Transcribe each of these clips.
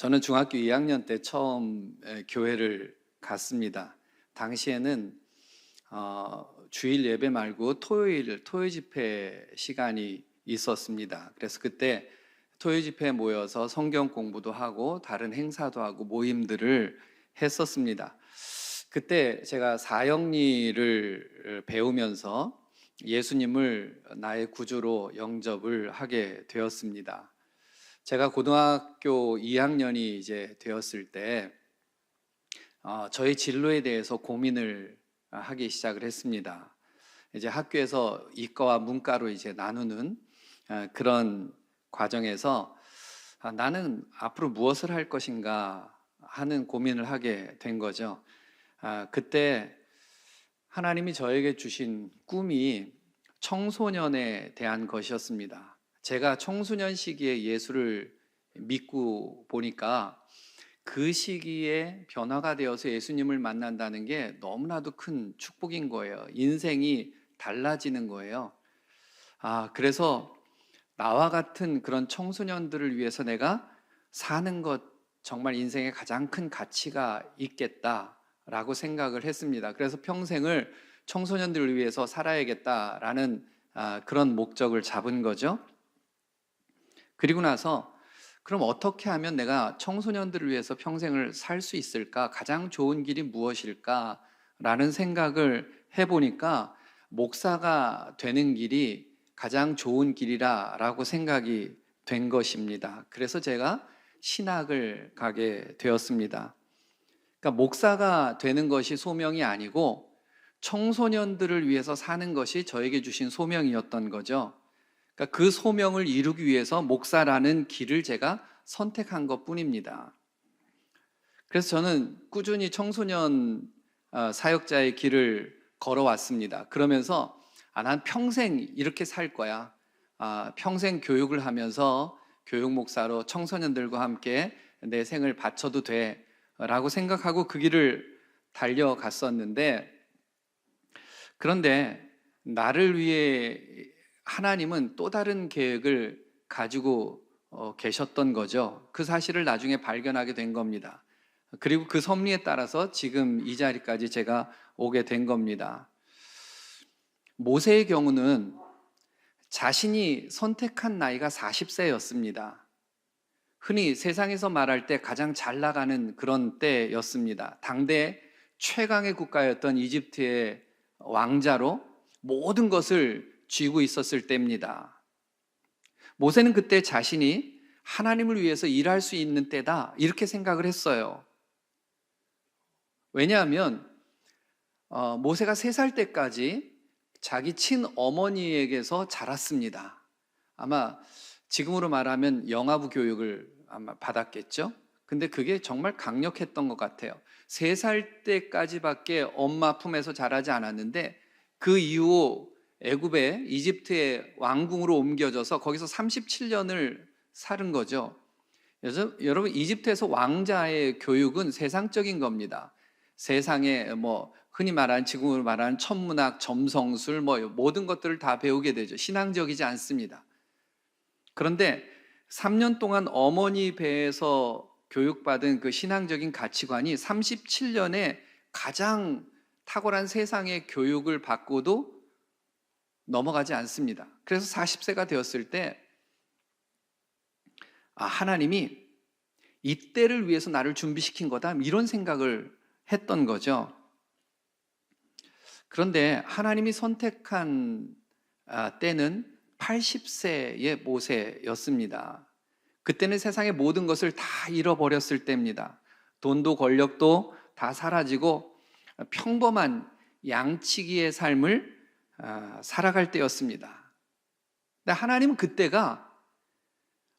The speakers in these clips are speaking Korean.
저는 중학교 2학년 때 처음 교회를 갔습니다. 당시에는 주일 예배 말고 토요 집회 시간이 있었습니다. 그래서 그때 토요 집회에 모여서 성경 공부도 하고 다른 행사도 하고 모임들을 했었습니다. 그때 제가 사형리를 배우면서 예수님을 나의 구주로 영접을 하게 되었습니다. 제가 고등학교 2학년이 이제 되었을 때 저희 진로에 대해서 고민을 하기 시작을 했습니다. 이제 학교에서 이과와 문과로 이제 나누는 그런 과정에서 나는 앞으로 무엇을 할 것인가 하는 고민을 하게 된 거죠. 그때 하나님이 저에게 주신 꿈이 청소년에 대한 것이었습니다. 제가 청소년 시기에 예수를 믿고 보니까 그 시기에 변화가 되어서 예수님을 만난다는 게 너무나도 큰 축복인 거예요. 인생이 달라지는 거예요. 그래서 나와 같은 그런 청소년들을 위해서 내가 사는 것 정말 인생에 가장 큰 가치가 있겠다라고 생각을 했습니다. 그래서 평생을 청소년들을 위해서 살아야겠다라는 그런 목적을 잡은 거죠. 그리고 나서 그럼 어떻게 하면 내가 청소년들을 위해서 평생을 살 수 있을까? 가장 좋은 길이 무엇일까? 라는 생각을 해보니까 목사가 되는 길이 가장 좋은 길이라고 생각이 된 것입니다. 그래서 제가 신학을 가게 되었습니다. 그러니까 목사가 되는 것이 소명이 아니고 청소년들을 위해서 사는 것이 저에게 주신 소명이었던 거죠. 그러니까 그 소명을 이루기 위해서 목사라는 길을 제가 선택한 것뿐입니다. 그래서 저는 꾸준히 청소년 사역자의 길을 걸어왔습니다. 그러면서 난 평생 이렇게 살 거야. 평생 교육을 하면서 교육 목사로 청소년들과 함께 내 생을 바쳐도 돼 라고 생각하고 그 길을 달려갔었는데, 그런데 나를 위해 하나님은 또 다른 계획을 가지고 계셨던 거죠. 그 사실을 나중에 발견하게 된 겁니다. 그리고 그 섭리에 따라서 지금 이 자리까지 제가 오게 된 겁니다. 모세의 경우는 자신이 선택한 나이가 40세였습니다. 흔히 세상에서 말할 때 가장 잘 나가는 그런 때였습니다. 당대 최강의 국가였던 이집트의 왕자로 모든 것을 쥐고 있었을 때입니다. 모세는 그때 자신이 하나님을 위해서 일할 수 있는 때다 이렇게 생각을 했어요. 왜냐하면 모세가 3살 때까지 자기 친어머니에게서 자랐습니다. 아마 지금으로 말하면 영아부 교육을 아마 받았겠죠. 근데 그게 정말 강력했던 것 같아요. 3살 때까지밖에 엄마 품에서 자라지 않았는데 그 이후 애굽의 이집트의 왕궁으로 옮겨져서 거기서 37년을 살은 거죠. 그래서 여러분, 이집트에서 왕자의 교육은 세상적인 겁니다. 세상에 흔히 말하는, 지금으로 말하는 천문학, 점성술 모든 것들을 다 배우게 되죠. 신앙적이지 않습니다. 그런데 3년 동안 어머니 배에서 교육받은 그 신앙적인 가치관이 37년에 가장 탁월한 세상의 교육을 받고도 넘어가지 않습니다. 그래서 40세가 되었을 때 하나님이 이때를 위해서 나를 준비시킨 거다, 이런 생각을 했던 거죠. 그런데 하나님이 선택한 때는 80세의 모세였습니다. 그때는 세상의 모든 것을 다 잃어버렸을 때입니다. 돈도 권력도 다 사라지고 평범한 양치기의 삶을 살아갈 때였습니다. 근데 하나님은 그때가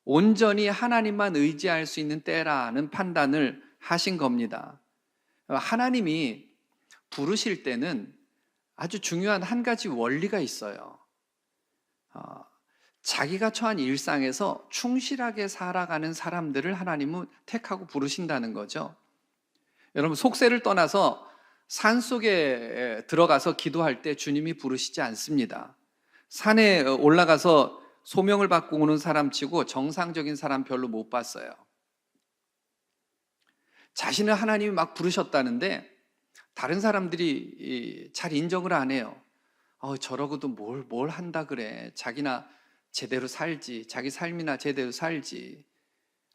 온전히 하나님만 의지할 수 있는 때라는 판단을 하신 겁니다. 하나님이 부르실 때는 아주 중요한 한 가지 원리가 있어요. 자기가 처한 일상에서 충실하게 살아가는 사람들을 하나님은 택하고 부르신다는 거죠. 여러분, 속세를 떠나서 산속에 들어가서 기도할 때 주님이 부르시지 않습니다. 산에 올라가서 소명을 받고 오는 사람 치고 정상적인 사람 별로 못 봤어요. 자신을 하나님이 막 부르셨다는데 다른 사람들이 잘 인정을 안 해요. 저러고도 뭘 한다 그래. 자기나 제대로 살지. 자기 삶이나 제대로 살지.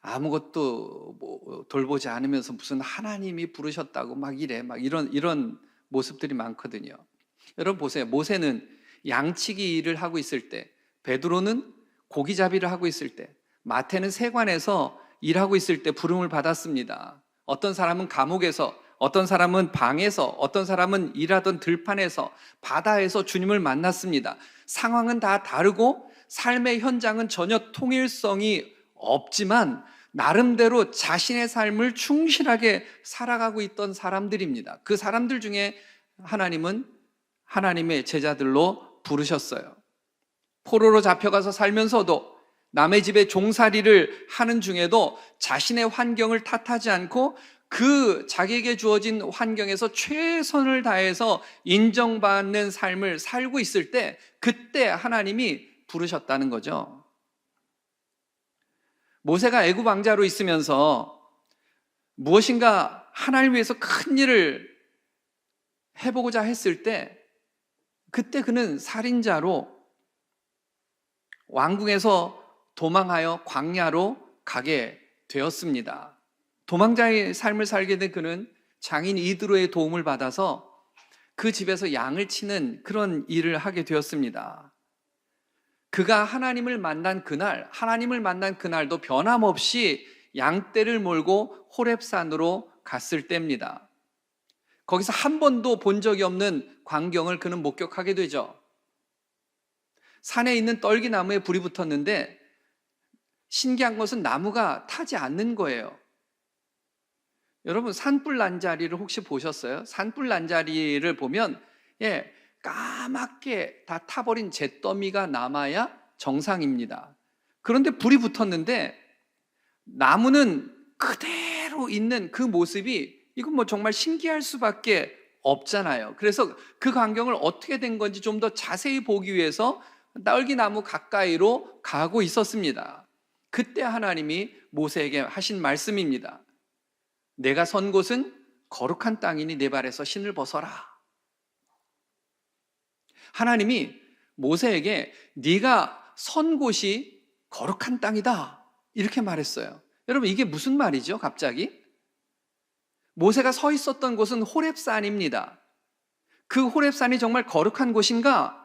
아무것도 돌보지 않으면서 무슨 하나님이 부르셨다고 막 이래. 막 이런 모습들이 많거든요. 여러분 보세요. 모세는 양치기 일을 하고 있을 때, 베드로는 고기잡이를 하고 있을 때, 마태는 세관에서 일하고 있을 때 부름을 받았습니다. 어떤 사람은 감옥에서, 어떤 사람은 방에서, 어떤 사람은 일하던 들판에서, 바다에서 주님을 만났습니다. 상황은 다 다르고 삶의 현장은 전혀 통일성이 없지만 나름대로 자신의 삶을 충실하게 살아가고 있던 사람들입니다. 그 사람들 중에 하나님은 하나님의 제자들로 부르셨어요. 포로로 잡혀가서 살면서도 남의 집에 종살이를 하는 중에도 자신의 환경을 탓하지 않고 그 자기에게 주어진 환경에서 최선을 다해서 인정받는 삶을 살고 있을 때, 그때 하나님이 부르셨다는 거죠. 모세가 애굽 왕자로 있으면서 무엇인가 하나님을 위해서 큰 일을 해보고자 했을 때, 그때 그는 살인자로 왕궁에서 도망하여 광야로 가게 되었습니다. 도망자의 삶을 살게 된 그는 장인 이드로의 도움을 받아서 그 집에서 양을 치는 그런 일을 하게 되었습니다. 그가 하나님을 만난 그날도 변함없이 양떼를 몰고 호렙산으로 갔을 때입니다. 거기서 한 번도 본 적이 없는 광경을 그는 목격하게 되죠. 산에 있는 떨기나무에 불이 붙었는데 신기한 것은 나무가 타지 않는 거예요. 여러분, 산불 난자리를 혹시 보셨어요? 산불 난자리를 보면 까맣게 다 타버린 잿더미가 남아야 정상입니다. 그런데 불이 붙었는데 나무는 그대로 있는 그 모습이, 이건 정말 신기할 수밖에 없잖아요. 그래서 그 광경을 어떻게 된 건지 좀 더 자세히 보기 위해서 떨기나무 가까이로 가고 있었습니다. 그때 하나님이 모세에게 하신 말씀입니다. 내가 선 곳은 거룩한 땅이니 내 발에서 신을 벗어라. 하나님이 모세에게 네가 선 곳이 거룩한 땅이다, 이렇게 말했어요. 여러분, 이게 무슨 말이죠? 갑자기 모세가 서 있었던 곳은 호렙산입니다. 그 호렙산이 정말 거룩한 곳인가?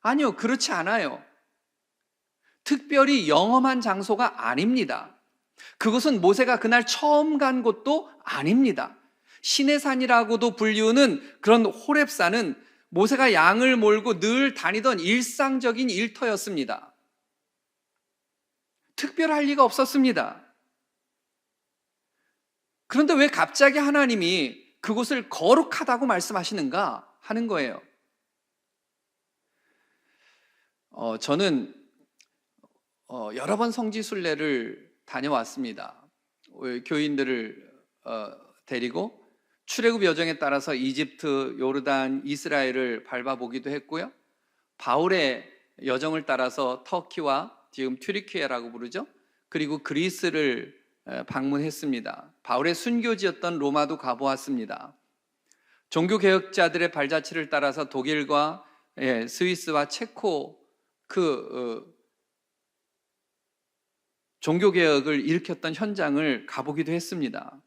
아니요, 그렇지 않아요. 특별히 영험한 장소가 아닙니다. 그것은 모세가 그날 처음 간 곳도 아닙니다. 신의 산이라고도 불리우는 그런 호렙산은 모세가 양을 몰고 늘 다니던 일상적인 일터였습니다. 특별할 리가 없었습니다. 그런데 왜 갑자기 하나님이 그곳을 거룩하다고 말씀하시는가 하는 거예요. 저는 여러 번 성지순례를 다녀왔습니다. 교인들을 데리고 출애굽 여정에 따라서 이집트, 요르단, 이스라엘을 밟아보기도 했고요. 바울의 여정을 따라서 터키와 지금 튀르키예라고 부르죠. 그리고 그리스를 방문했습니다. 바울의 순교지였던 로마도 가보았습니다. 종교개혁자들의 발자취를 따라서 독일과 스위스와 체코 종교개혁을 일으켰던 현장을 가보기도 했습니다.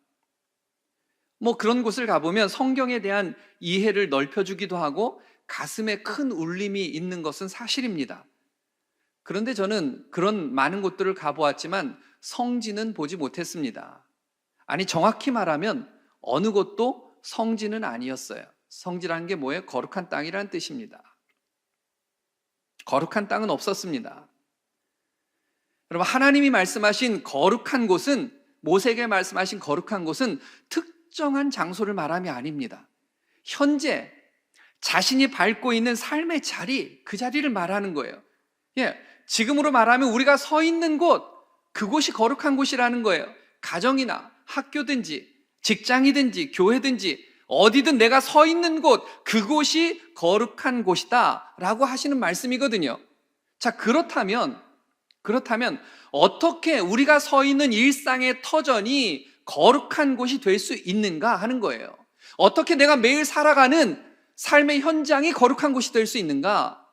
그런 곳을 가보면 성경에 대한 이해를 넓혀주기도 하고 가슴에 큰 울림이 있는 것은 사실입니다. 그런데 저는 그런 많은 곳들을 가보았지만 성지는 보지 못했습니다. 아니, 정확히 말하면 어느 곳도 성지는 아니었어요. 성지라는 게 뭐예요? 거룩한 땅이라는 뜻입니다. 거룩한 땅은 없었습니다. 여러분, 하나님이 말씀하신 거룩한 곳은, 모세에게 말씀하신 거룩한 곳은 특정한 장소를 말함이 아닙니다. 현재 자신이 밟고 있는 삶의 자리, 그 자리를 말하는 거예요. 지금으로 말하면 우리가 서 있는 곳, 그곳이 거룩한 곳이라는 거예요. 가정이나 학교든지 직장이든지 교회든지 어디든 내가 서 있는 곳, 그곳이 거룩한 곳이다 라고 하시는 말씀이거든요. 자, 그렇다면 어떻게 우리가 서 있는 일상의 터전이 거룩한 곳이 될 수 있는가 하는 거예요. 어떻게 내가 매일 살아가는 삶의 현장이 거룩한 곳이 될 수 있는가?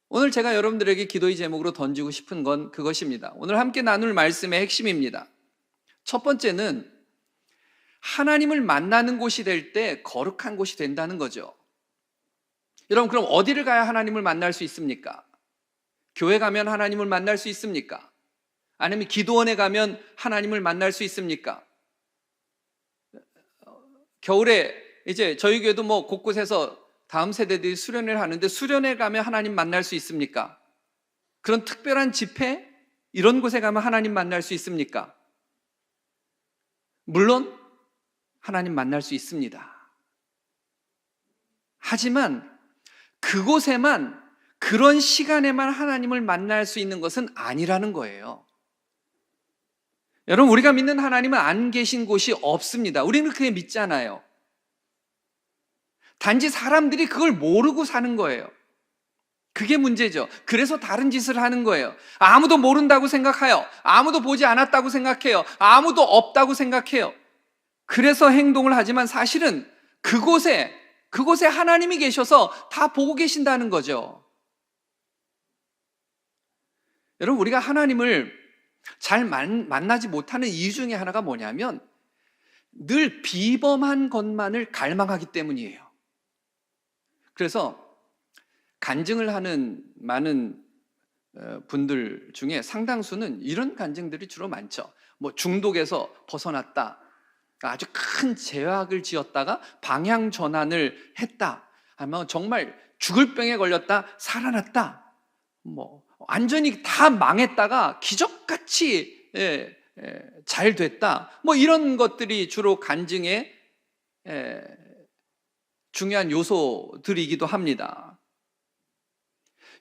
오늘 제가 여러분들에게 기도의 제목으로 던지고 싶은 건 그것입니다. 오늘 함께 나눌 말씀의 핵심입니다. 첫 번째는 하나님을 만나는 곳이 될 때 거룩한 곳이 된다는 거죠. 여러분, 그럼 어디를 가야 하나님을 만날 수 있습니까? 교회 가면 하나님을 만날 수 있습니까? 아니면 기도원에 가면 하나님을 만날 수 있습니까? 겨울에 이제 저희 교회도 뭐 곳곳에서 다음 세대들이 수련회를 하는데 수련회 가면 하나님 만날 수 있습니까? 그런 특별한 집회? 이런 곳에 가면 하나님 만날 수 있습니까? 물론 하나님 만날 수 있습니다. 하지만 그곳에만, 그런 시간에만 하나님을 만날 수 있는 것은 아니라는 거예요. 여러분, 우리가 믿는 하나님은 안 계신 곳이 없습니다. 우리는 그렇게 믿잖아요. 단지 사람들이 그걸 모르고 사는 거예요. 그게 문제죠. 그래서 다른 짓을 하는 거예요. 아무도 모른다고 생각해요. 아무도 보지 않았다고 생각해요. 아무도 없다고 생각해요. 그래서 행동을 하지만 사실은 그곳에 하나님이 계셔서 다 보고 계신다는 거죠. 여러분, 우리가 하나님을 잘 만나지 못하는 이유 중에 하나가 뭐냐면 늘 비범한 것만을 갈망하기 때문이에요. 그래서 간증을 하는 많은 분들 중에 상당수는 이런 간증들이 주로 많죠. 뭐 중독에서 벗어났다, 아주 큰 죄악을 지었다가 방향 전환을 했다, 아니면 정말 죽을 병에 걸렸다 살아났다, 뭐 완전히 다 망했다가 기적같이 잘 됐다, 뭐 이런 것들이 주로 간증의 중요한 요소들이기도 합니다.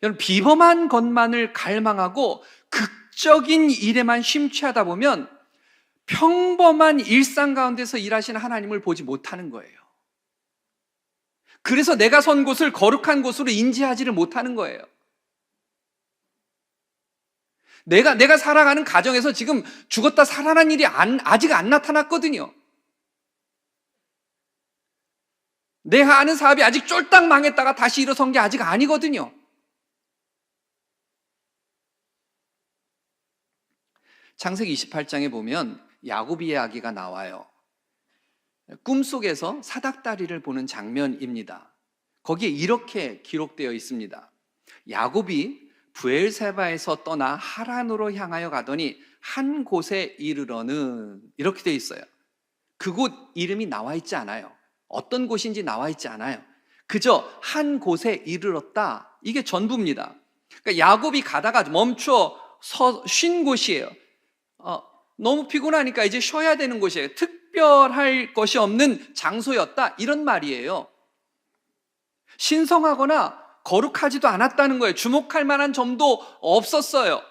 여러분, 비범한 것만을 갈망하고 극적인 일에만 심취하다 보면 평범한 일상 가운데서 일하시는 하나님을 보지 못하는 거예요. 그래서 내가 선 곳을 거룩한 곳으로 인지하지를 못하는 거예요. 내가 살아가는 가정에서 지금 죽었다 살아난 일이 아직 안 나타났거든요. 내가 아는 사업이 아직 쫄딱 망했다가 다시 일어선 게 아직 아니거든요. 창세기 28장에 보면 야곱 이야기가 나와요. 꿈속에서 사닥다리를 보는 장면입니다. 거기에 이렇게 기록되어 있습니다. 야곱이 브엘세바에서 떠나 하란으로 향하여 가더니 한 곳에 이르러는, 이렇게 되어 있어요. 그곳 이름이 나와 있지 않아요. 어떤 곳인지 나와 있지 않아요. 그저 한 곳에 이르렀다, 이게 전부입니다. 그러니까 야곱이 가다가 멈춰 쉰 곳이에요. 너무 피곤하니까 이제 쉬어야 되는 곳이에요. 특별할 것이 없는 장소였다, 이런 말이에요. 신성하거나 거룩하지도 않았다는 거예요. 주목할 만한 점도 없었어요.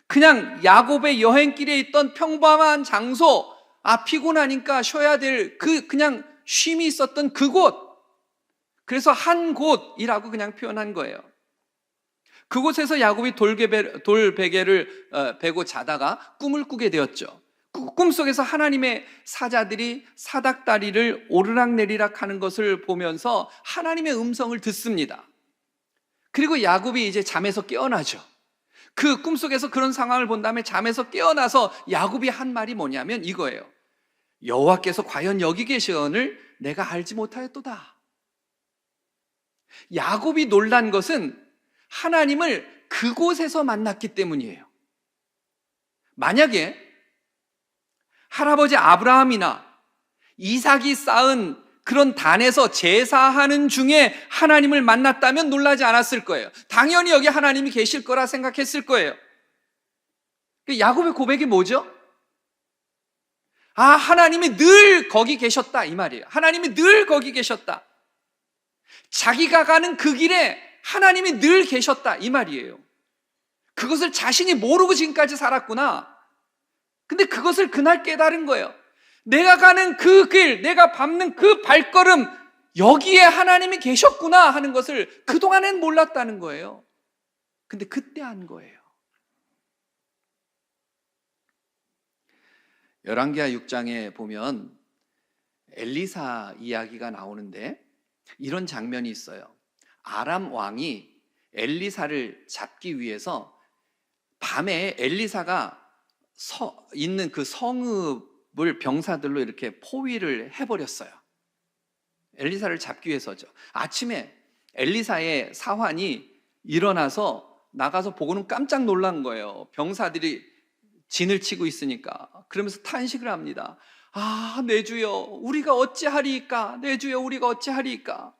그냥 야곱의 여행길에 있던 평범한 장소, 피곤하니까 쉬어야 될 그냥 쉼이 있었던 그곳, 그래서 한 곳이라고 그냥 표현한 거예요. 그곳에서 야곱이 돌베개를 베고 자다가 꿈을 꾸게 되었죠. 꿈속에서 하나님의 사자들이 사닥다리를 오르락내리락 하는 것을 보면서 하나님의 음성을 듣습니다. 그리고 야곱이 이제 잠에서 깨어나죠. 그 꿈속에서 그런 상황을 본 다음에 잠에서 깨어나서 야곱이 한 말이 뭐냐면 이거예요. 여호와께서 과연 여기 계시언을 내가 알지 못하였도다. 야곱이 놀란 것은 하나님을 그곳에서 만났기 때문이에요. 만약에 할아버지 아브라함이나 이삭이 쌓은 그런 단에서 제사하는 중에 하나님을 만났다면 놀라지 않았을 거예요. 당연히 여기 하나님이 계실 거라 생각했을 거예요. 야곱의 고백이 뭐죠? 하나님이 늘 거기 계셨다, 이 말이에요. 하나님이 늘 거기 계셨다. 자기가 가는 그 길에 하나님이 늘 계셨다, 이 말이에요. 그것을 자신이 모르고 지금까지 살았구나. 근데 그것을 그날 깨달은 거예요. 내가 가는 그 길, 내가 밟는 그 발걸음, 여기에 하나님이 계셨구나 하는 것을 그동안엔 몰랐다는 거예요. 근데 그때 한 거예요. 열왕기하 6장에 보면 엘리사 이야기가 나오는데 이런 장면이 있어요. 아람 왕이 엘리사를 잡기 위해서 밤에 엘리사가 있는 그 성읍을 병사들로 이렇게 포위를 해버렸어요. 엘리사를 잡기 위해서죠. 아침에 엘리사의 사환이 일어나서 나가서 보고는 깜짝 놀란 거예요. 병사들이 진을 치고 있으니까. 그러면서 탄식을 합니다. 아, 내 주여, 우리가 어찌하리이까? 내 주여, 우리가 어찌하리이까?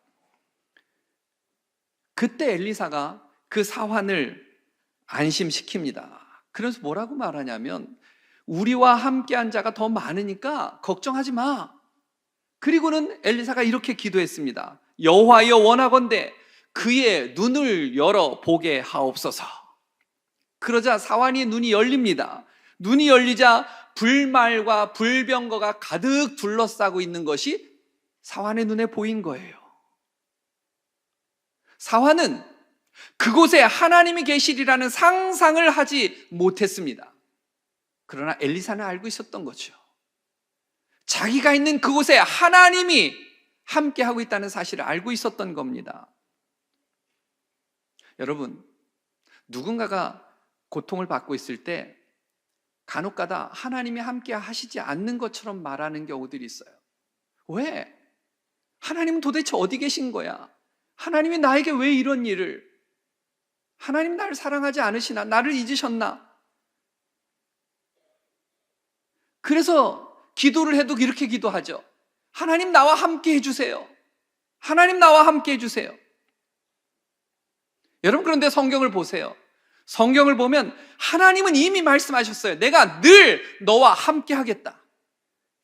그때 엘리사가 그 사환을 안심시킵니다. 그래서 뭐라고 말하냐면, 우리와 함께한 자가 더 많으니까 걱정하지 마. 그리고는 엘리사가 이렇게 기도했습니다. 여호와여, 원하건대 그의 눈을 열어 보게 하옵소서. 그러자 사환이 눈이 열립니다. 눈이 열리자 불말과 불병거가 가득 둘러싸고 있는 것이 사환의 눈에 보인 거예요. 사환은 그곳에 하나님이 계시리라는 상상을 하지 못했습니다. 그러나 엘리사는 알고 있었던 거죠. 자기가 있는 그곳에 하나님이 함께하고 있다는 사실을 알고 있었던 겁니다. 여러분, 누군가가 고통을 받고 있을 때 간혹가다 하나님이 함께 하시지 않는 것처럼 말하는 경우들이 있어요. 왜? 하나님은 도대체 어디 계신 거야? 하나님이 나에게 왜 이런 일을? 하나님 나를 사랑하지 않으시나? 나를 잊으셨나? 그래서 기도를 해도 이렇게 기도하죠. 하나님 나와 함께 해주세요. 하나님 나와 함께 해주세요. 여러분, 그런데 성경을 보세요. 성경을 보면 하나님은 이미 말씀하셨어요. 내가 늘 너와 함께 하겠다.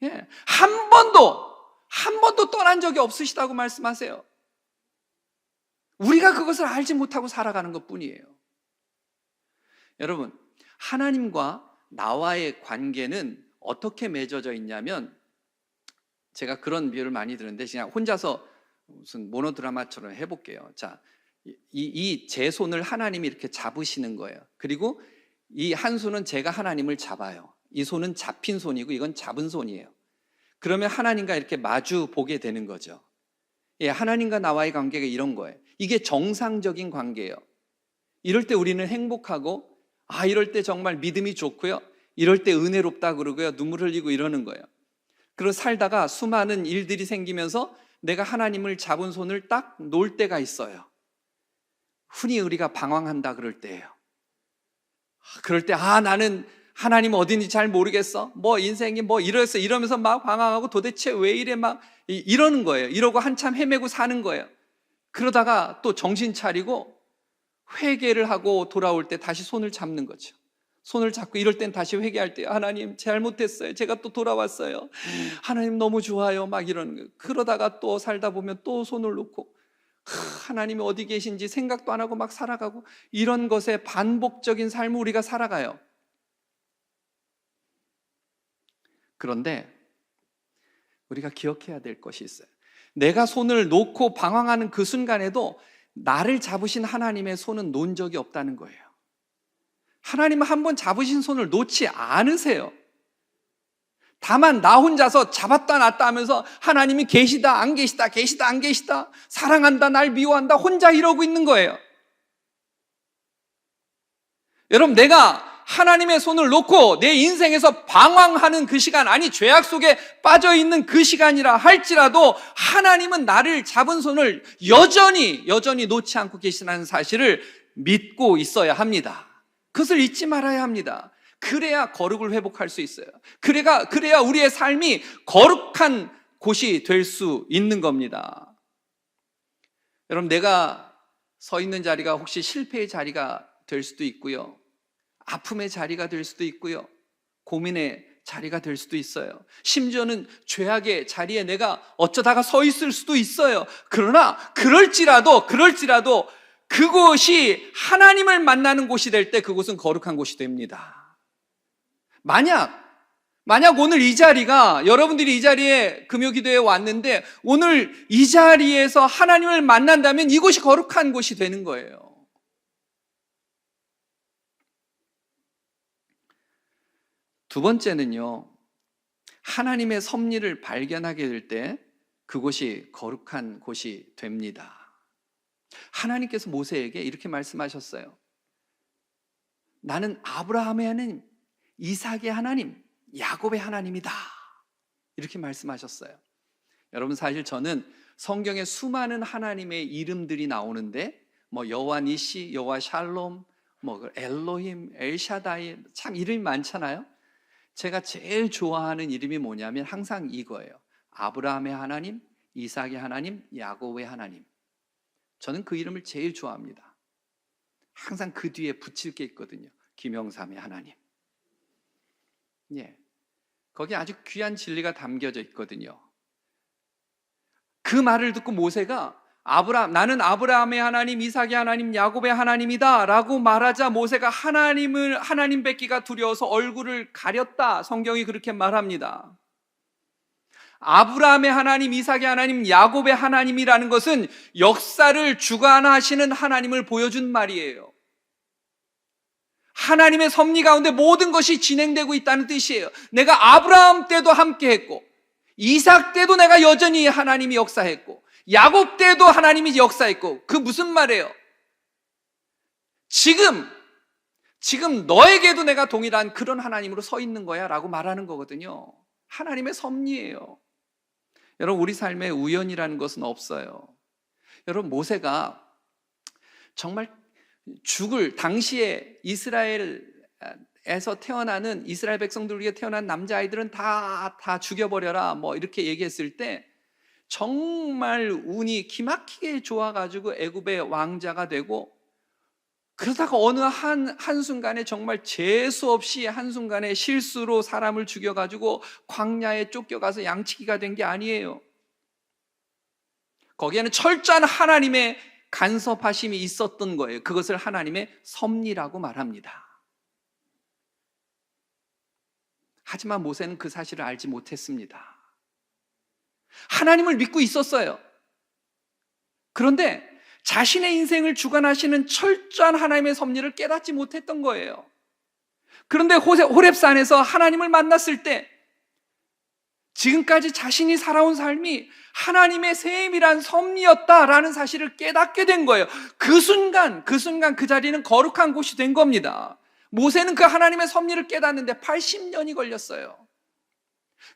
예, 한 번도 떠난 적이 없으시다고 말씀하세요. 우리가 그것을 알지 못하고 살아가는 것 뿐이에요. 여러분, 하나님과 나와의 관계는 어떻게 맺어져 있냐면, 제가 그런 비유를 많이 드는데 그냥 혼자서 무슨 모노드라마처럼 해볼게요. 자, 제 손을 하나님이 이렇게 잡으시는 거예요. 그리고 이 한 손은 제가 하나님을 잡아요. 이 손은 잡힌 손이고 이건 잡은 손이에요. 그러면 하나님과 이렇게 마주 보게 되는 거죠. 예, 하나님과 나와의 관계가 이런 거예요. 이게 정상적인 관계예요. 이럴 때 우리는 행복하고, 이럴 때 정말 믿음이 좋고요. 이럴 때 은혜롭다 그러고요. 눈물 흘리고 이러는 거예요. 그리고 살다가 수많은 일들이 생기면서 내가 하나님을 잡은 손을 딱 놓을 때가 있어요. 흔히 우리가 방황한다 그럴 때예요. 그럴 때 나는 하나님 어딘지 잘 모르겠어. 인생이 이러면서 막 방황하고 도대체 왜 이래 막 이러는 거예요. 이러고 한참 헤매고 사는 거예요. 그러다가 또 정신 차리고 회개를 하고 돌아올 때 다시 손을 잡는 거죠. 손을 잡고 이럴 땐 다시 회개할 때 하나님 잘못했어요. 제가 또 돌아왔어요. 하나님 너무 좋아요. 막 이러는 거예요. 그러다가 또 살다 보면 또 손을 놓고 하나님이 어디 계신지 생각도 안 하고 막 살아가고, 이런 것에 반복적인 삶을 우리가 살아가요. 그런데 우리가 기억해야 될 것이 있어요. 내가 손을 놓고 방황하는 그 순간에도 나를 잡으신 하나님의 손은 놓은 적이 없다는 거예요. 하나님은 한번 잡으신 손을 놓지 않으세요. 다만 나 혼자서 잡았다 놨다 하면서 하나님이 계시다 안 계시다 계시다 안 계시다, 사랑한다 날 미워한다 혼자 이러고 있는 거예요. 여러분, 내가 하나님의 손을 놓고 내 인생에서 방황하는 그 시간, 죄악 속에 빠져 있는 그 시간이라 할지라도 하나님은 나를 잡은 손을 여전히 놓지 않고 계시다는 사실을 믿고 있어야 합니다. 그것을 잊지 말아야 합니다. 그래야 거룩을 회복할 수 있어요. 그래야 우리의 삶이 거룩한 곳이 될 수 있는 겁니다. 여러분, 내가 서 있는 자리가 혹시 실패의 자리가 될 수도 있고요. 아픔의 자리가 될 수도 있고요. 고민의 자리가 될 수도 있어요. 심지어는 죄악의 자리에 내가 어쩌다가 서 있을 수도 있어요. 그러나 그럴지라도 그곳이 하나님을 만나는 곳이 될 때 그곳은 거룩한 곳이 됩니다. 만약 오늘 이 자리가, 여러분들이 이 자리에 금요기도에 왔는데 오늘 이 자리에서 하나님을 만난다면 이곳이 거룩한 곳이 되는 거예요. 두 번째는요, 하나님의 섭리를 발견하게 될 때 그곳이 거룩한 곳이 됩니다. 하나님께서 모세에게 이렇게 말씀하셨어요. 나는 아브라함의 하나님, 이삭의 하나님, 야곱의 하나님이다. 이렇게 말씀하셨어요. 여러분, 사실 저는 성경에 수많은 하나님의 이름들이 나오는데 여호와 니시, 여호와 샬롬, 엘로힘, 엘샤다이, 참 이름이 많잖아요. 제가 제일 좋아하는 이름이 뭐냐면 항상 이거예요. 아브라함의 하나님, 이삭의 하나님, 야곱의 하나님. 저는 그 이름을 제일 좋아합니다. 항상 그 뒤에 붙일 게 있거든요. 김영삼의 하나님. 예, 거기 아주 귀한 진리가 담겨져 있거든요. 그 말을 듣고 모세가 나는 아브라함의 하나님, 이삭의 하나님, 야곱의 하나님이다 라고 말하자 모세가 하나님 뵙기가 두려워서 얼굴을 가렸다. 성경이 그렇게 말합니다. 아브라함의 하나님, 이삭의 하나님, 야곱의 하나님이라는 것은 역사를 주관하시는 하나님을 보여준 말이에요. 하나님의 섭리 가운데 모든 것이 진행되고 있다는 뜻이에요. 내가 아브라함 때도 함께 했고, 이삭 때도 내가 여전히 하나님이 역사했고, 야곱 때도 하나님이 역사했고, 그 무슨 말이에요? 지금 너에게도 내가 동일한 그런 하나님으로 서 있는 거야 라고 말하는 거거든요. 하나님의 섭리예요. 여러분, 우리 삶에 우연이라는 것은 없어요. 여러분, 모세가 정말 당시에 이스라엘에서 태어나는 이스라엘 백성들 위해 태어난 남자아이들은 다 죽여버려라 이렇게 얘기했을 때 정말 운이 기막히게 좋아가지고 애굽의 왕자가 되고, 그러다가 어느 한순간에 정말 재수 없이 한순간에 실수로 사람을 죽여가지고 광야에 쫓겨가서 양치기가 된 게 아니에요. 거기에는 철저한 하나님의 간섭하심이 있었던 거예요. 그것을 하나님의 섭리라고 말합니다. 하지만 모세는 그 사실을 알지 못했습니다. 하나님을 믿고 있었어요. 그런데 자신의 인생을 주관하시는 철저한 하나님의 섭리를 깨닫지 못했던 거예요. 그런데 호렙산에서 하나님을 만났을 때 지금까지 자신이 살아온 삶이 하나님의 셈이란 섭리였다라는 사실을 깨닫게 된 거예요. 그 순간 그 자리는 거룩한 곳이 된 겁니다. 모세는 그 하나님의 섭리를 깨닫는데 80년이 걸렸어요.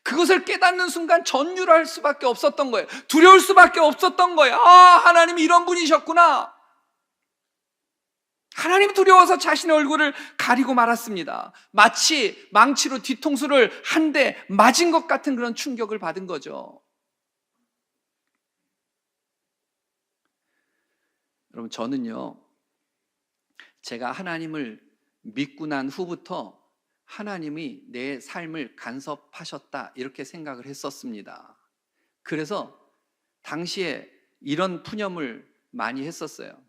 그것을 깨닫는 순간 전율할 수밖에 없었던 거예요. 두려울 수밖에 없었던 거예요. 하나님이 이런 분이셨구나. 하나님이 두려워서 자신의 얼굴을 가리고 말았습니다. 마치 망치로 뒤통수를 한 대 맞은 것 같은 그런 충격을 받은 거죠. 여러분, 저는요, 제가 하나님을 믿고 난 후부터 하나님이 내 삶을 간섭하셨다 이렇게 생각을 했었습니다. 그래서 당시에 이런 푸념을 많이 했었어요.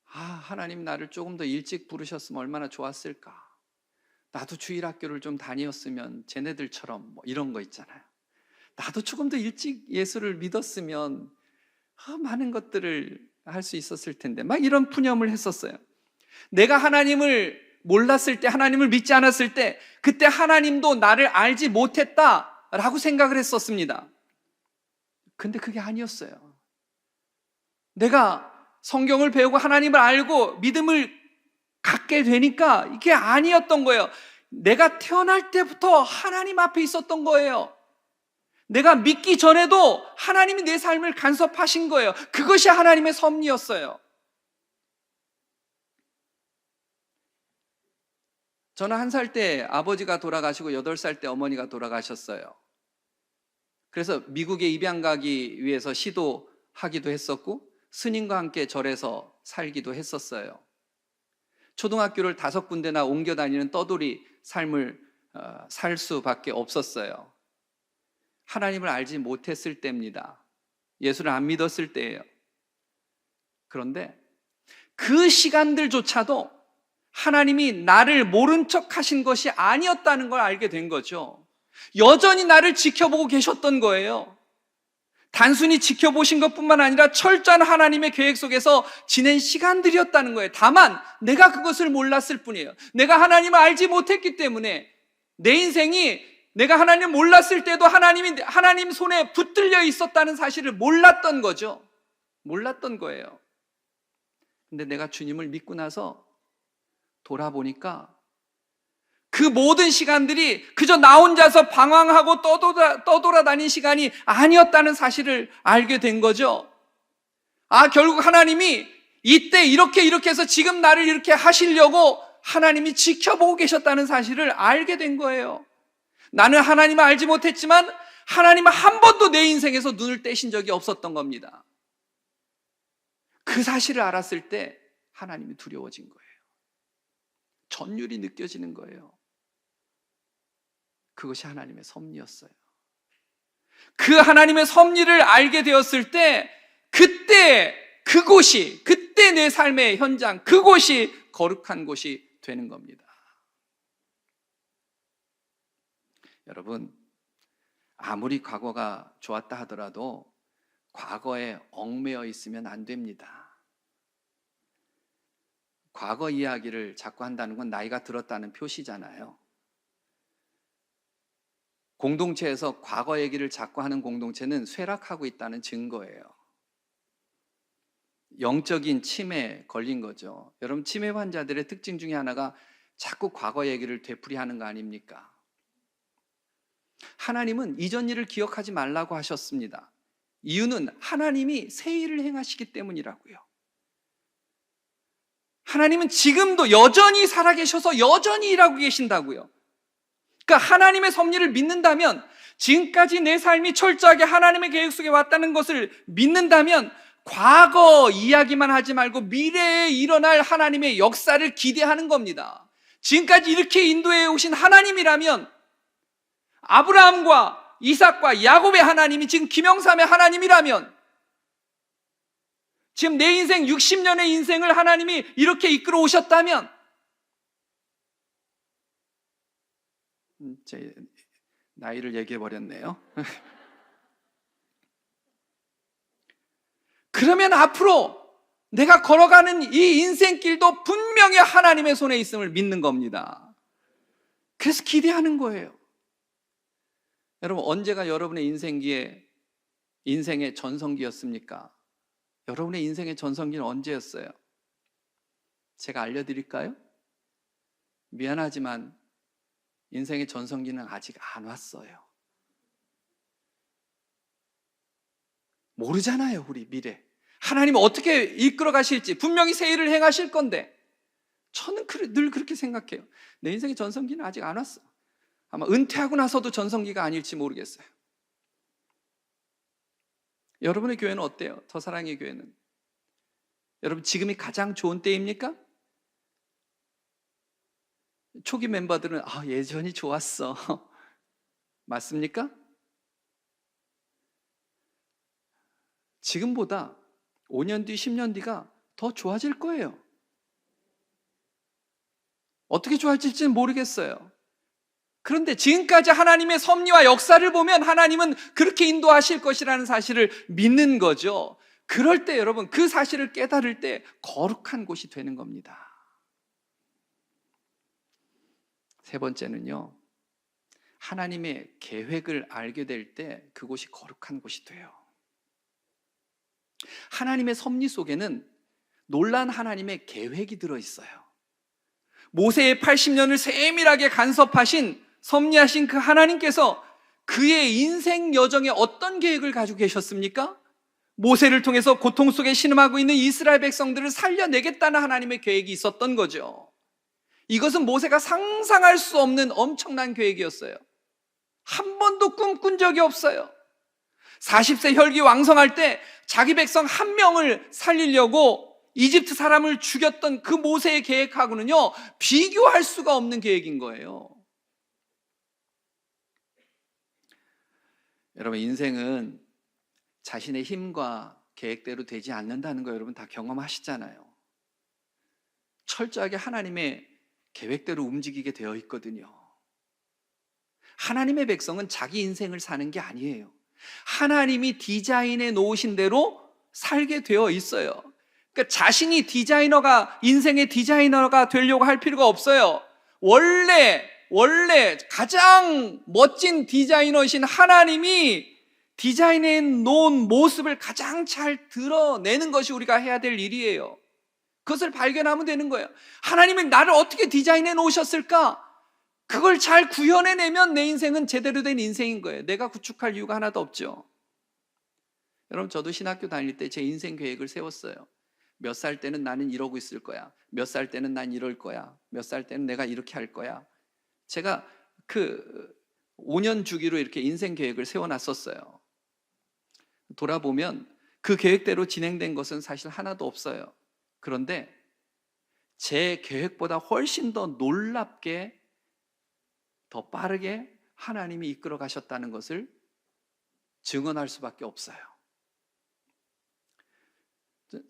하나님 나를 조금 더 일찍 부르셨으면 얼마나 좋았을까. 나도 주일학교를 좀 다녔으면 쟤네들처럼 이런 거 있잖아요. 나도 조금 더 일찍 예수를 믿었으면 많은 것들을 할 수 있었을 텐데 막 이런 푸념을 했었어요. 내가 하나님을 몰랐을 때, 하나님을 믿지 않았을 때 그때 하나님도 나를 알지 못했다라고 생각을 했었습니다. 근데 그게 아니었어요. 내가 성경을 배우고 하나님을 알고 믿음을 갖게 되니까 이게 아니었던 거예요. 내가 태어날 때부터 하나님 앞에 있었던 거예요. 내가 믿기 전에도 하나님이 내 삶을 간섭하신 거예요. 그것이 하나님의 섭리였어요. 저는 1살 때 아버지가 돌아가시고 8살 때 어머니가 돌아가셨어요. 그래서 미국에 입양 가기 위해서 시도하기도 했었고 스님과 함께 절에서 살기도 했었어요. 초등학교를 5군데나 옮겨 다니는 떠돌이 삶을 살 수밖에 없었어요. 하나님을 알지 못했을 때입니다. 예수를 안 믿었을 때예요. 그런데 그 시간들조차도 하나님이 나를 모른 척 하신 것이 아니었다는 걸 알게 된 거죠. 여전히 나를 지켜보고 계셨던 거예요. 단순히 지켜보신 것뿐만 아니라 철저한 하나님의 계획 속에서 지낸 시간들이었다는 거예요. 다만 내가 그것을 몰랐을 뿐이에요. 내가 하나님을 알지 못했기 때문에 내 인생이 내가 하나님을 몰랐을 때도 하나님이 하나님 손에 붙들려 있었다는 사실을 몰랐던 거죠. 몰랐던 거예요. 근데 내가 주님을 믿고 나서 돌아보니까 그 모든 시간들이 그저 나 혼자서 방황하고 떠돌아다닌 시간이 아니었다는 사실을 알게 된 거죠. 결국 하나님이 이때 이렇게 해서 지금 나를 이렇게 하시려고 하나님이 지켜보고 계셨다는 사실을 알게 된 거예요. 나는 하나님을 알지 못했지만 하나님은 한 번도 내 인생에서 눈을 떼신 적이 없었던 겁니다. 그 사실을 알았을 때 하나님이 두려워진 거예요. 전율이 느껴지는 거예요. 그것이 하나님의 섭리였어요. 그 하나님의 섭리를 알게 되었을 때 그때 내 삶의 현장, 그곳이 거룩한 곳이 되는 겁니다. 여러분, 아무리 과거가 좋았다 하더라도 과거에 얽매여 있으면 안 됩니다. 과거 이야기를 자꾸 한다는 건 나이가 들었다는 표시잖아요. 공동체에서 과거 얘기를 자꾸 하는 공동체는 쇠락하고 있다는 증거예요. 영적인 치매에 걸린 거죠. 여러분, 치매 환자들의 특징 중에 하나가 자꾸 과거 얘기를 되풀이하는 거 아닙니까? 하나님은 이전 일을 기억하지 말라고 하셨습니다. 이유는 하나님이 새 일을 행하시기 때문이라고요. 하나님은 지금도 여전히 살아계셔서 여전히 일하고 계신다고요. 그러니까 하나님의 섭리를 믿는다면, 지금까지 내 삶이 철저하게 하나님의 계획 속에 왔다는 것을 믿는다면 과거 이야기만 하지 말고 미래에 일어날 하나님의 역사를 기대하는 겁니다. 지금까지 이렇게 인도해 오신 하나님이라면, 아브라함과 이삭과 야곱의 하나님이 지금 김영삼의 하나님이라면, 지금 내 인생 60년의 인생을 하나님이 이렇게 이끌어 오셨다면, 제 나이를 얘기해 버렸네요. 그러면 앞으로 내가 걸어가는 이 인생길도 분명히 하나님의 손에 있음을 믿는 겁니다. 그래서 기대하는 거예요. 여러분, 언제가 여러분의 인생의 전성기였습니까? 여러분의 인생의 전성기는 언제였어요? 제가 알려드릴까요? 미안하지만 인생의 전성기는 아직 안 왔어요. 모르잖아요, 우리 미래. 하나님은 어떻게 이끌어 가실지, 분명히 새 일을 행하실 건데, 저는 늘 그렇게 생각해요. 내 인생의 전성기는 아직 안 왔어. 아마 은퇴하고 나서도 전성기가 아닐지 모르겠어요. 여러분의 교회는 어때요? 더 사랑의 교회는? 여러분, 지금이 가장 좋은 때입니까? 초기 멤버들은 예전이 좋았어. 맞습니까? 지금보다 5년 뒤, 10년 뒤가 더 좋아질 거예요. 어떻게 좋아질지는 모르겠어요. 그런데 지금까지 하나님의 섭리와 역사를 보면 하나님은 그렇게 인도하실 것이라는 사실을 믿는 거죠. 그럴 때 여러분, 그 사실을 깨달을 때 거룩한 곳이 되는 겁니다. 세 번째는요, 하나님의 계획을 알게 될 때 그곳이 거룩한 곳이 돼요. 하나님의 섭리 속에는 놀란 하나님의 계획이 들어있어요. 모세의 80년을 세밀하게 간섭하신, 섭리하신 그 하나님께서 그의 인생 여정에 어떤 계획을 가지고 계셨습니까? 모세를 통해서 고통 속에 신음하고 있는 이스라엘 백성들을 살려내겠다는 하나님의 계획이 있었던 거죠. 이것은 모세가 상상할 수 없는 엄청난 계획이었어요. 한 번도 꿈꾼 적이 없어요. 40세 혈기왕성할 때 자기 백성 한 명을 살리려고 이집트 사람을 죽였던 그 모세의 계획하고는요, 비교할 수가 없는 계획인 거예요. 여러분, 인생은 자신의 힘과 계획대로 되지 않는다는 거 여러분 다 경험하시잖아요. 철저하게 하나님의 계획대로 움직이게 되어 있거든요. 하나님의 백성은 자기 인생을 사는 게 아니에요. 하나님이 디자인해 놓으신 대로 살게 되어 있어요. 그러니까 자신이 인생의 디자이너가 되려고 할 필요가 없어요. 원래 원래 가장 멋진 디자이너이신 하나님이 디자인해 놓은 모습을 가장 잘 드러내는 것이 우리가 해야 될 일이에요. 그것을 발견하면 되는 거예요. 하나님이 나를 어떻게 디자인해 놓으셨을까? 그걸 잘 구현해내면 내 인생은 제대로 된 인생인 거예요. 내가 구축할 이유가 하나도 없죠. 여러분, 저도 신학교 다닐 때 제 인생 계획을 세웠어요. 몇 살 때는 나는 이러고 있을 거야. 몇 살 때는 난 이럴 거야. 몇 살 때는 내가 이렇게 할 거야. 제가 그 5년 주기로 이렇게 인생 계획을 세워놨었어요. 돌아보면 그 계획대로 진행된 것은 사실 하나도 없어요. 그런데 제 계획보다 훨씬 더 놀랍게, 더 빠르게 하나님이 이끌어 가셨다는 것을 증언할 수밖에 없어요.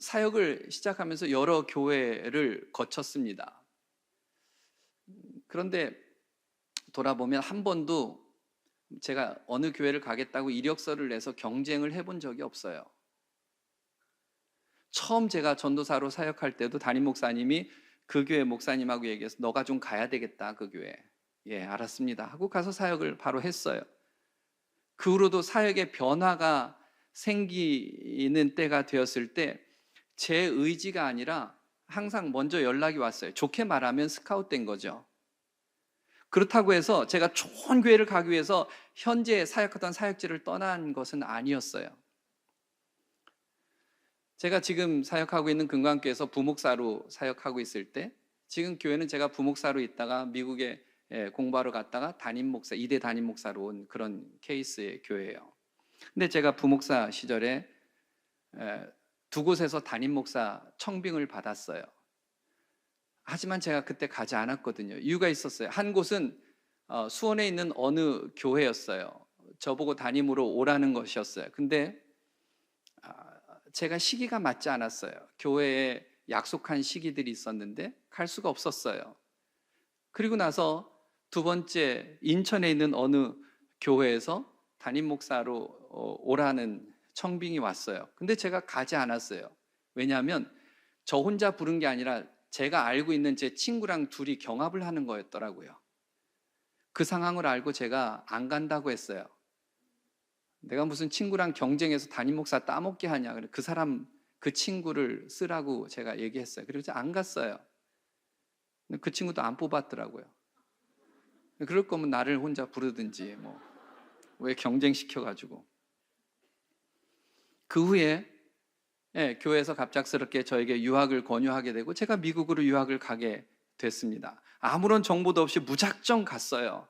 사역을 시작하면서 여러 교회를 거쳤습니다. 그런데 돌아보면 한 번도 제가 어느 교회를 가겠다고 이력서를 내서 경쟁을 해본 적이 없어요. 처음 제가 전도사로 사역할 때도 담임 목사님이 그 교회 목사님하고 얘기해서 너가 좀 가야 되겠다, 그 교회. 예, 알았습니다 하고 가서 사역을 바로 했어요. 그 후로도 사역의 변화가 생기는 때가 되었을 때 제 의지가 아니라 항상 먼저 연락이 왔어요. 좋게 말하면 스카웃된 거죠. 그렇다고 해서 제가 좋은 교회를 가기 위해서 현재 사역하던 사역지를 떠난 것은 아니었어요. 제가 지금 사역하고 있는 금강교회에서 부목사로 사역하고 있을 때, 지금 교회는 제가 부목사로 있다가 미국에 공부하러 갔다가 이대 담임 목사로 온 그런 케이스의 교회예요. 근데 제가 부목사 시절에 두 곳에서 담임 목사 청빙을 받았어요. 하지만 제가 그때 가지 않았거든요. 이유가 있었어요. 한 곳은 수원에 있는 어느 교회였어요. 저보고 담임으로 오라는 것이었어요. 근데 제가 시기가 맞지 않았어요. 교회에 약속한 시기들이 있었는데 갈 수가 없었어요. 그리고 나서 두 번째 인천에 있는 어느 교회에서 담임 목사로 오라는 청빙이 왔어요. 근데 제가 가지 않았어요. 왜냐하면 저 혼자 부른 게 아니라 제가 알고 있는 제 친구랑 둘이 경합을 하는 거였더라고요. 그 상황을 알고 제가 안 간다고 했어요. 내가 무슨 친구랑 경쟁해서 담임 목사 따먹게 하냐. 그 친구를 쓰라고 제가 얘기했어요. 그리고 제가 안 갔어요. 그 친구도 안 뽑았더라고요. 그럴 거면 나를 혼자 부르든지 왜 경쟁시켜가지고. 그 후에 교회에서 갑작스럽게 저에게 유학을 권유하게 되고 제가 미국으로 유학을 가게 됐습니다. 아무런 정보도 없이 무작정 갔어요.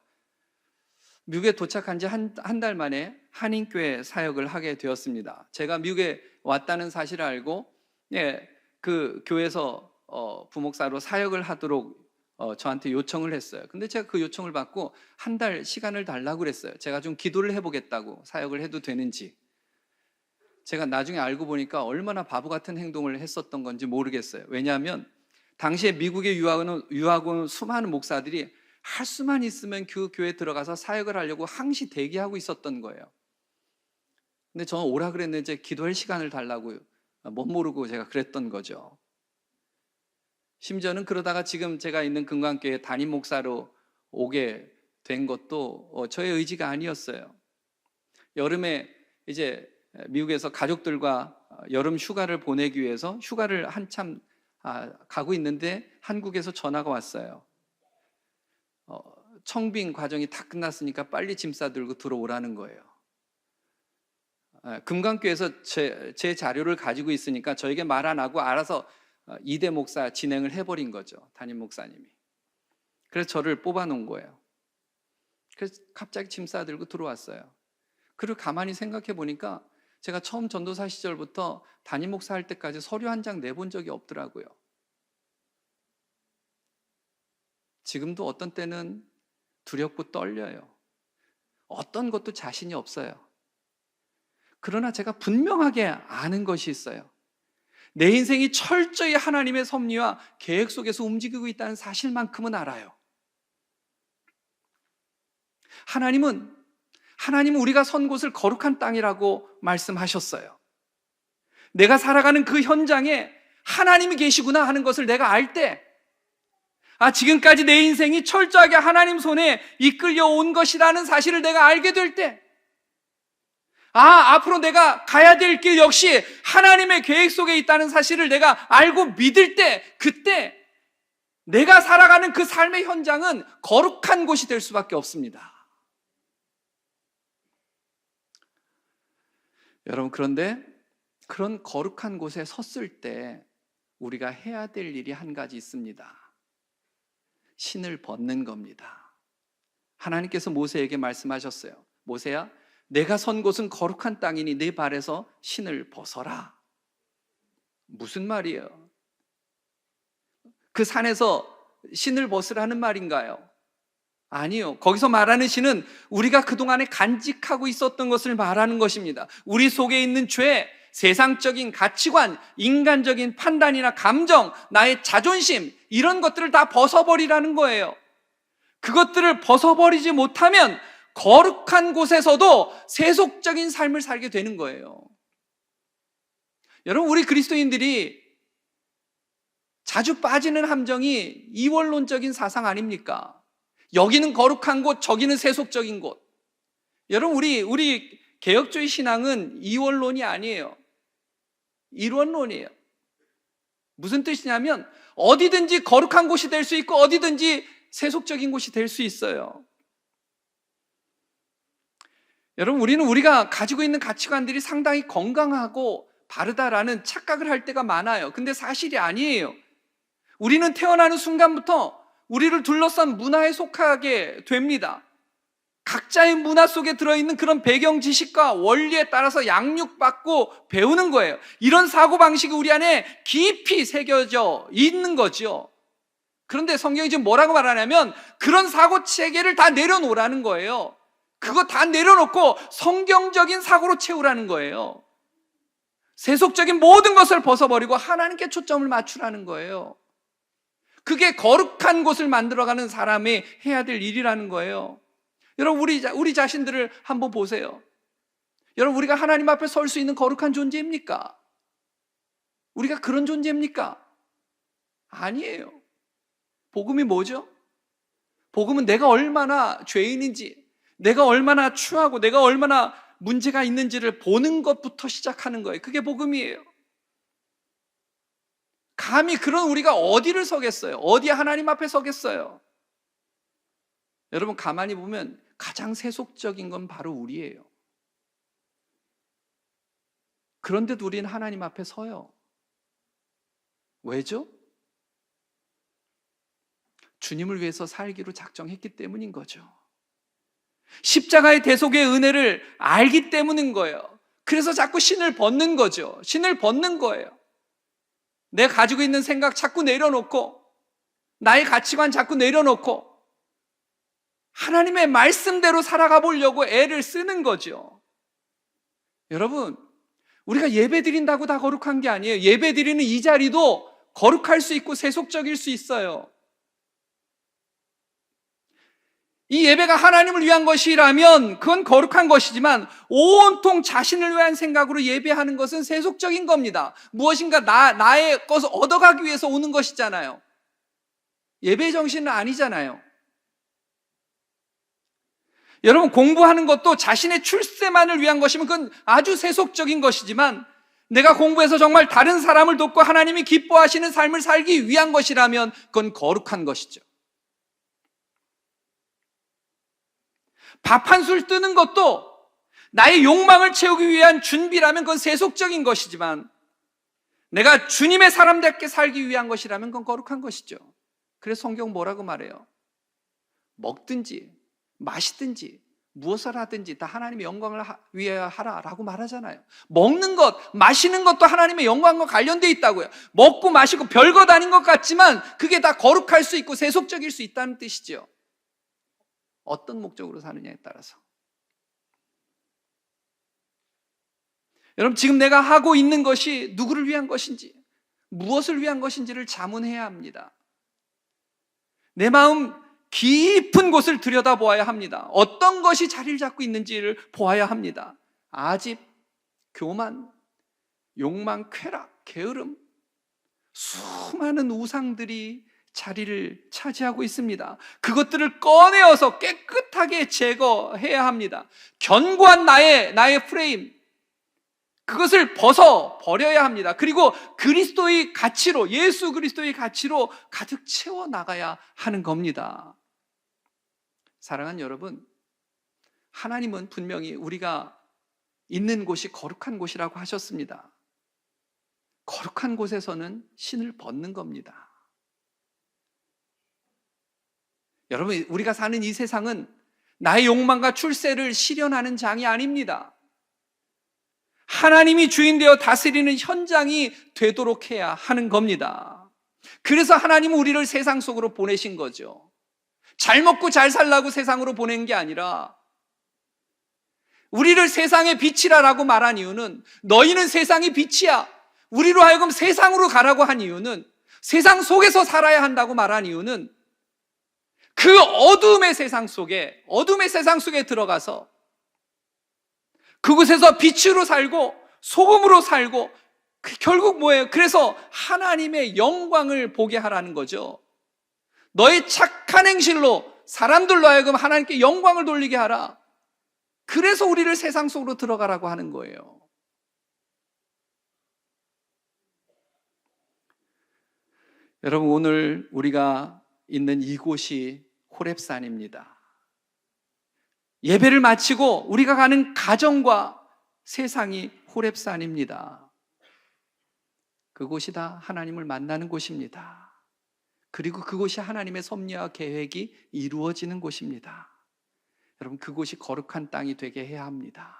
미국에 도착한 지 한 달 만에 한인교회 사역을 하게 되었습니다. 제가 미국에 왔다는 사실을 알고 그 교회에서 부목사로 사역을 하도록 저한테 요청을 했어요. 근데 제가 그 요청을 받고 한 달 시간을 달라고 그랬어요. 제가 좀 기도를 해보겠다고, 사역을 해도 되는지. 제가 나중에 알고 보니까 얼마나 바보 같은 행동을 했었던 건지 모르겠어요. 왜냐하면 당시에 미국에 유학 온 수많은 목사들이 할 수만 있으면 그 교회에 들어가서 사역을 하려고 항시 대기하고 있었던 거예요. 근데 저는 오라 그랬는데 기도할 시간을 달라고 못 모르고 제가 그랬던 거죠. 심지어는 그러다가 지금 제가 있는 금강교회 담임 목사로 오게 된 것도 저의 의지가 아니었어요. 여름에 이제 미국에서 가족들과 여름 휴가를 보내기 위해서 휴가를 한참 가고 있는데 한국에서 전화가 왔어요. 청빙 과정이 다 끝났으니까 빨리 짐 싸들고 들어오라는 거예요. 금강교회에서 제 자료를 가지고 있으니까 저에게 말 안 하고 알아서 이대 목사 진행을 해버린 거죠. 담임 목사님이. 그래서 저를 뽑아놓은 거예요. 그래서 갑자기 짐 싸들고 들어왔어요. 그리고 가만히 생각해 보니까 제가 처음 전도사 시절부터 담임 목사 할 때까지 서류 한 장 내본 적이 없더라고요. 지금도 어떤 때는 두렵고 떨려요. 어떤 것도 자신이 없어요. 그러나 제가 분명하게 아는 것이 있어요. 내 인생이 철저히 하나님의 섭리와 계획 속에서 움직이고 있다는 사실만큼은 알아요. 하나님은 우리가 선 곳을 거룩한 땅이라고 말씀하셨어요. 내가 살아가는 그 현장에 하나님이 계시구나 하는 것을 내가 알 때, 지금까지 내 인생이 철저하게 하나님 손에 이끌려온 것이라는 사실을 내가 알게 될 때, 앞으로 내가 가야 될 길 역시 하나님의 계획 속에 있다는 사실을 내가 알고 믿을 때, 그때 내가 살아가는 그 삶의 현장은 거룩한 곳이 될 수밖에 없습니다. 여러분, 그런데 그런 거룩한 곳에 섰을 때 우리가 해야 될 일이 한 가지 있습니다. 신을 벗는 겁니다. 하나님께서 모세에게 말씀하셨어요. 모세야, 내가 선 곳은 거룩한 땅이니 내 발에서 신을 벗어라. 무슨 말이에요? 그 산에서 신을 벗으라는 말인가요? 아니요. 거기서 말하는 신은 우리가 그동안에 간직하고 있었던 것을 말하는 것입니다. 우리 속에 있는 죄, 세상적인 가치관, 인간적인 판단이나 감정, 나의 자존심, 이런 것들을 다 벗어버리라는 거예요. 그것들을 벗어버리지 못하면 거룩한 곳에서도 세속적인 삶을 살게 되는 거예요. 여러분, 우리 그리스도인들이 자주 빠지는 함정이 이원론적인 사상 아닙니까? 여기는 거룩한 곳, 저기는 세속적인 곳. 여러분, 우리 개혁주의 신앙은 이원론이 아니에요. 일원론이에요. 무슨 뜻이냐면 어디든지 거룩한 곳이 될 수 있고 어디든지 세속적인 곳이 될 수 있어요. 여러분, 우리가 가지고 있는 가치관들이 상당히 건강하고 바르다라는 착각을 할 때가 많아요. 근데 사실이 아니에요. 우리는 태어나는 순간부터 우리를 둘러싼 문화에 속하게 됩니다. 각자의 문화 속에 들어있는 그런 배경 지식과 원리에 따라서 양육받고 배우는 거예요. 이런 사고방식이 우리 안에 깊이 새겨져 있는 거죠. 그런데 성경이 지금 뭐라고 말하냐면 그런 사고체계를 다 내려놓으라는 거예요. 그거 다 내려놓고 성경적인 사고로 채우라는 거예요. 세속적인 모든 것을 벗어버리고 하나님께 초점을 맞추라는 거예요. 그게 거룩한 곳을 만들어가는 사람이 해야 될 일이라는 거예요. 여러분, 우리 자신들을 한번 보세요. 여러분, 우리가 하나님 앞에 설 수 있는 거룩한 존재입니까? 우리가 그런 존재입니까? 아니에요. 복음이 뭐죠? 복음은 내가 얼마나 죄인인지, 내가 얼마나 추하고 내가 얼마나 문제가 있는지를 보는 것부터 시작하는 거예요. 그게 복음이에요. 감히 그런 우리가 어디를 서겠어요? 어디에 하나님 앞에 서겠어요? 여러분, 가만히 보면 가장 세속적인 건 바로 우리예요. 그런데도 우리는 하나님 앞에 서요. 왜죠? 주님을 위해서 살기로 작정했기 때문인 거죠. 십자가의 대속의 은혜를 알기 때문인 거예요. 그래서 자꾸 신을 벗는 거죠. 신을 벗는 거예요. 내가 가지고 있는 생각 자꾸 내려놓고, 나의 가치관 자꾸 내려놓고 하나님의 말씀대로 살아가 보려고 애를 쓰는 거죠. 여러분, 우리가 예배 드린다고 다 거룩한 게 아니에요. 예배 드리는 이 자리도 거룩할 수 있고 세속적일 수 있어요. 이 예배가 하나님을 위한 것이라면 그건 거룩한 것이지만 온통 자신을 위한 생각으로 예배하는 것은 세속적인 겁니다. 무엇인가 나의 것을 얻어가기 위해서 오는 것이잖아요. 예배의 정신은 아니잖아요. 여러분, 공부하는 것도 자신의 출세만을 위한 것이면 그건 아주 세속적인 것이지만 내가 공부해서 정말 다른 사람을 돕고 하나님이 기뻐하시는 삶을 살기 위한 것이라면 그건 거룩한 것이죠. 밥 한 술 뜨는 것도 나의 욕망을 채우기 위한 준비라면 그건 세속적인 것이지만 내가 주님의 사람답게 살기 위한 것이라면 그건 거룩한 것이죠. 그래서 성경 뭐라고 말해요? 먹든지 마시든지 무엇을 하든지 다 하나님의 영광을 위하여 하라라고 말하잖아요. 먹는 것, 마시는 것도 하나님의 영광과 관련되어 있다고요. 먹고 마시고 별것 아닌 것 같지만 그게 다 거룩할 수 있고 세속적일 수 있다는 뜻이죠. 어떤 목적으로 사느냐에 따라서. 여러분, 지금 내가 하고 있는 것이 누구를 위한 것인지, 무엇을 위한 것인지를 자문해야 합니다. 내 마음 깊은 곳을 들여다보아야 합니다. 어떤 것이 자리를 잡고 있는지를 보아야 합니다. 아집, 교만, 욕망, 쾌락, 게으름, 수많은 우상들이 자리를 차지하고 있습니다. 그것들을 꺼내어서 깨끗하게 제거해야 합니다. 견고한 나의 프레임, 그것을 벗어 버려야 합니다. 그리고 그리스도의 가치로, 예수 그리스도의 가치로 가득 채워 나가야 하는 겁니다. 사랑하는 여러분, 하나님은 분명히 우리가 있는 곳이 거룩한 곳이라고 하셨습니다. 거룩한 곳에서는 신을 벗는 겁니다. 여러분, 우리가 사는 이 세상은 나의 욕망과 출세를 실현하는 장이 아닙니다. 하나님이 주인 되어 다스리는 현장이 되도록 해야 하는 겁니다. 그래서 하나님은 우리를 세상 속으로 보내신 거죠. 잘 먹고 잘 살라고 세상으로 보낸 게 아니라 우리를 세상의 빛이라고 말한 이유는, 너희는 세상의 빛이야, 우리로 하여금 세상으로 가라고 한 이유는, 세상 속에서 살아야 한다고 말한 이유는 그 어둠의 세상 속에 들어가서 그곳에서 빛으로 살고 소금으로 살고, 결국 뭐예요? 그래서 하나님의 영광을 보게 하라는 거죠. 너의 착한 행실로 사람들로 하여금 하나님께 영광을 돌리게 하라. 그래서 우리를 세상 속으로 들어가라고 하는 거예요. 여러분, 오늘 우리가 있는 이곳이 호렙산입니다. 예배를 마치고 우리가 가는 가정과 세상이 호렙산입니다. 그곳이 다 하나님을 만나는 곳입니다. 그리고 그곳이 하나님의 섭리와 계획이 이루어지는 곳입니다. 여러분, 그곳이 거룩한 땅이 되게 해야 합니다.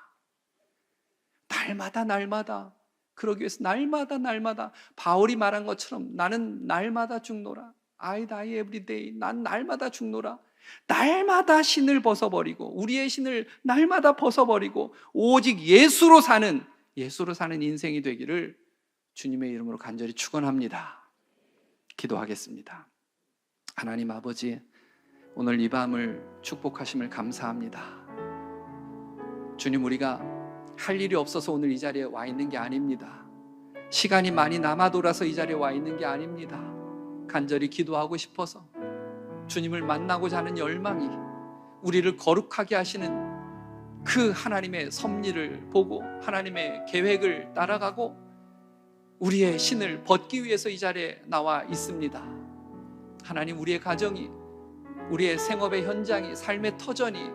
날마다 그러기 위해서 날마다 바울이 말한 것처럼 나는 날마다 죽노라. I die every day. 난 날마다 죽노라. 날마다 신을 벗어버리고, 우리의 신을 날마다 벗어버리고 오직 예수로 사는 인생이 되기를 주님의 이름으로 간절히 축원합니다. 기도하겠습니다. 하나님 아버지, 오늘 이 밤을 축복하심을 감사합니다. 주님, 우리가 할 일이 없어서 오늘 이 자리에 와 있는 게 아닙니다. 시간이 많이 남아 돌아서 이 자리에 와 있는 게 아닙니다. 간절히 기도하고 싶어서, 주님을 만나고자 하는 열망이, 우리를 거룩하게 하시는 그 하나님의 섭리를 보고 하나님의 계획을 따라가고 우리의 신을 벗기 위해서 이 자리에 나와 있습니다. 하나님, 우리의 가정이, 우리의 생업의 현장이, 삶의 터전이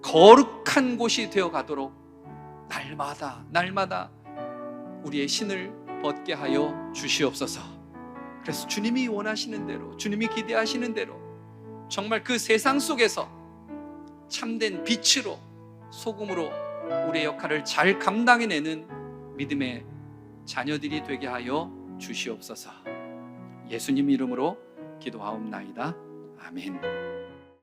거룩한 곳이 되어가도록 날마다 우리의 신을 벗게 하여 주시옵소서. 그래서 주님이 원하시는 대로, 주님이 기대하시는 대로 정말 그 세상 속에서 참된 빛으로, 소금으로 우리의 역할을 잘 감당해내는 믿음의 자녀들이 되게 하여 주시옵소서. 예수님 이름으로 기도하옵나이다. 아멘.